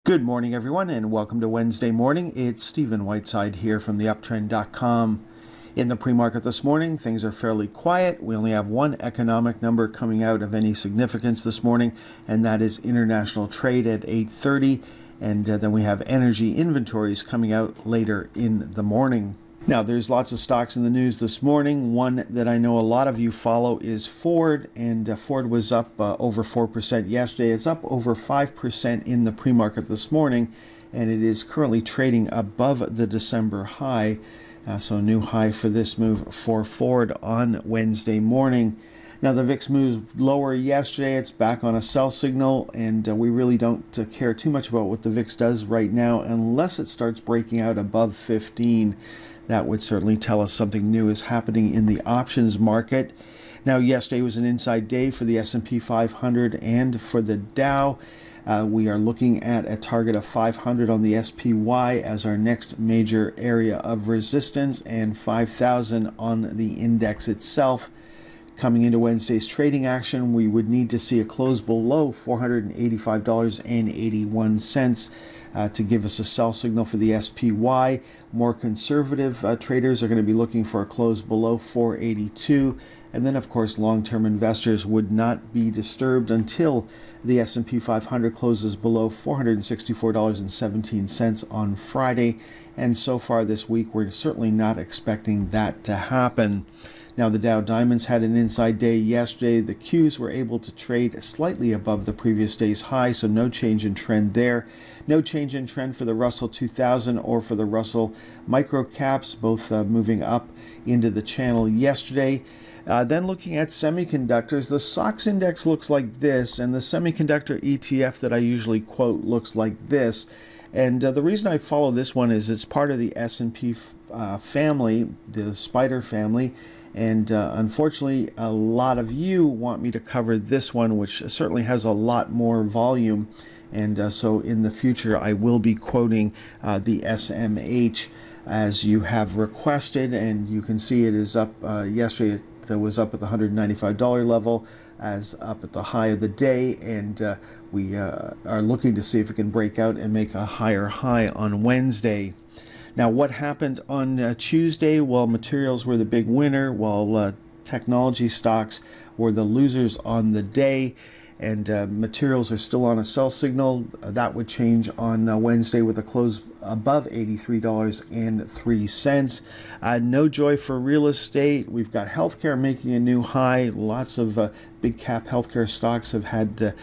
Good morning, everyone, and welcome to Wednesday morning. It's Stephen Whiteside here from theuptrend.com. In the pre-market this morning, things are fairly quiet. We only have one economic number coming out of any significance this morning, and that is international trade at 8:30. And then we have energy inventories coming out later in the morning. Now, there's lots of stocks in the news this morning. One that I know a lot of you follow is Ford, and Ford was up over 4% yesterday. It's up over 5% in the pre-market this morning, and it is currently trading above the December high. So a new high for this move for Ford on Wednesday morning. Now, the VIX moved lower yesterday. It's back on a sell signal, and we really don't care too much about what the VIX does right now unless it starts breaking out above 15. That would certainly tell us something new is happening in the options market. Now, yesterday was an inside day for the S&P 500 and for the Dow. We are looking at a target of 500 on the SPY as our next major area of resistance, and 5,000 on the index itself. Coming into Wednesday's trading action, we would need to see a close below $485.81 to give us a sell signal for the SPY. More conservative traders are going to be looking for a close below 482. And then, of course, long-term investors would not be disturbed until the S&P 500 closes below $464.17 on Friday. And so far this week, we're certainly not expecting that to happen. Now, the Dow Diamonds had an inside day yesterday. The Qs were able to trade slightly above the previous day's high, so no change in trend there. No change in trend for the Russell 2000 or for the Russell Microcaps, both moving up into the channel yesterday. Then looking at semiconductors, the SOX index looks like this, and the semiconductor ETF that I usually quote looks like this. And the reason I follow this one is it's part of the S&P family, the SPDR family. And unfortunately, a lot of you want me to cover this one, which certainly has a lot more volume. And so in the future, I will be quoting the SMH as you have requested. And you can see it is up yesterday. It was up at the $195 level, as up at the high of the day. And we are looking to see if it can break out and make a higher high on Wednesday. Now, what happened on Tuesday? Well, materials were the big winner, while technology stocks were the losers on the day. And materials are still on a sell signal. That would change on Wednesday with a close above $83.03. No joy for real estate. We've got healthcare making a new high. Lots of big cap healthcare stocks have had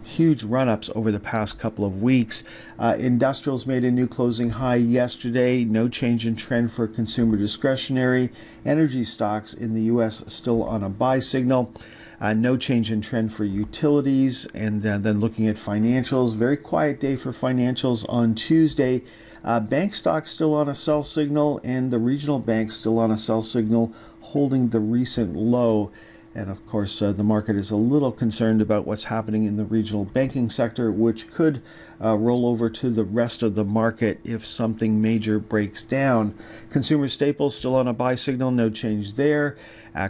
huge run-ups over the past couple of weeks. Industrials made a new closing high yesterday. No change in trend for consumer discretionary. Energy stocks in the U.S. still on a buy signal. No change in trend for utilities. And then looking at financials, very quiet day for financials on Tuesday. Bank stocks still on a sell signal, and the regional banks still on a sell signal, holding the recent low. And of course, the market is a little concerned about what's happening in the regional banking sector, which could roll over to the rest of the market if something major breaks down. Consumer staples still on a buy signal, no change there.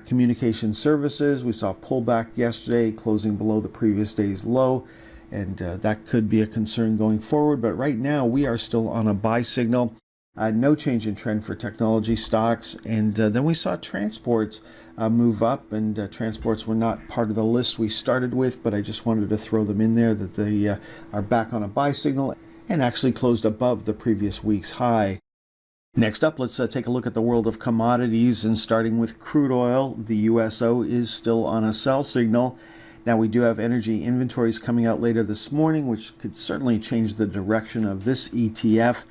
Communication services, we saw a pullback yesterday, closing below the previous day's low. And that could be a concern going forward. But right now, we are still on a buy signal. No change in trend for technology stocks. And then we saw transports move up, and transports were not part of the list we started with, but I just wanted to throw them in there that they are back on a buy signal and actually closed above the previous week's high. Next up, let's take a look at the world of commodities, and starting with crude oil, the USO is still on a sell signal. Now, we do have energy inventories coming out later this morning, which could certainly change the direction of this ETF.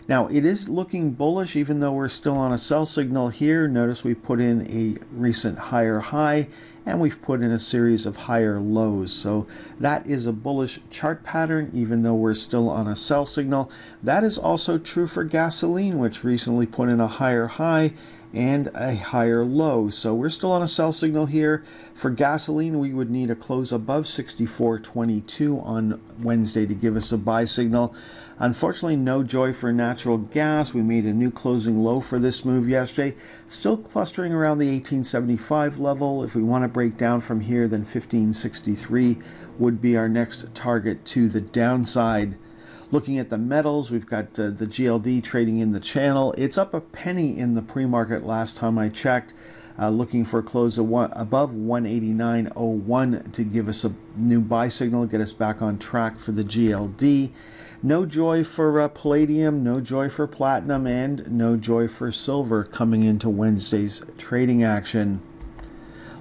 Now, it is looking bullish, even though we're still on a sell signal here. Notice we put in a recent higher high, and we've put in a series of higher lows. So that is a bullish chart pattern, even though we're still on a sell signal. That is also true for gasoline, which recently put in a higher high and a higher low. So we're still on a sell signal here. For gasoline, we would need a close above 64.22 on Wednesday to give us a buy signal. Unfortunately, no joy for natural gas. We made a new closing low for this move yesterday. Still clustering around the 1875 level. If we want to break down from here, then 1563 would be our next target to the downside. Looking at the metals, we've got the GLD trading in the channel. It's up a penny in the pre-market last time I checked. Looking for a close above 189.01 to give us a new buy signal, get us back on track for the GLD. No joy for palladium, no joy for platinum, and no joy for silver coming into Wednesday's trading action.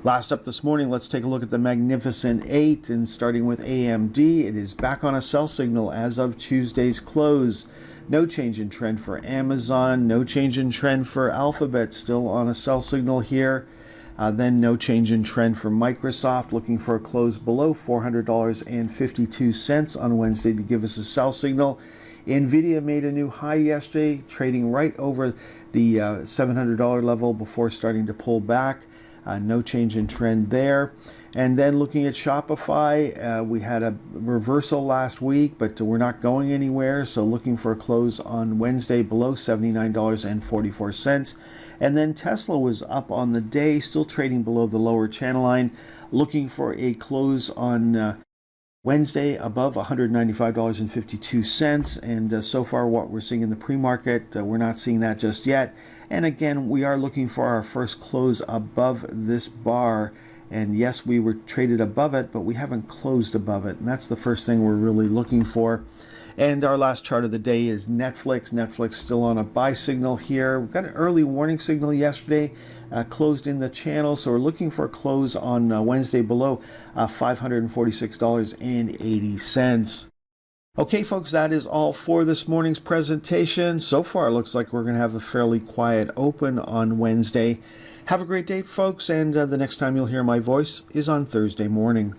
Last up this morning, let's take a look at the Magnificent 8, and starting with AMD, it is back on a sell signal as of Tuesday's close. No change in trend for Amazon, no change in trend for Alphabet, still on a sell signal here. Then no change in trend for Microsoft, looking for a close below $400.52 on Wednesday to give us a sell signal. Nvidia made a new high yesterday, trading right over the $700 level before starting to pull back. No change in trend there. And then looking at Shopify, we had a reversal last week, but we're not going anywhere. So looking for a close on Wednesday below $79.44. And then Tesla was up on the day, still trading below the lower channel line. Looking for a close on Wednesday above $195.52, and so far what we're seeing in the pre-market, we're not seeing that just yet. And again, we are looking for our first close above this bar, and yes, we were traded above it, but we haven't closed above it, and that's the first thing we're really looking for. And our last chart of the day is Netflix. Netflix still on a buy signal here. We got an early warning signal yesterday, closed in the channel, so we're looking for a close on Wednesday below $546.80. Okay, folks, that is all for this morning's presentation. So far, it looks like we're going to have a fairly quiet open on Wednesday. Have a great day, folks, and the next time you'll hear my voice is on Thursday morning.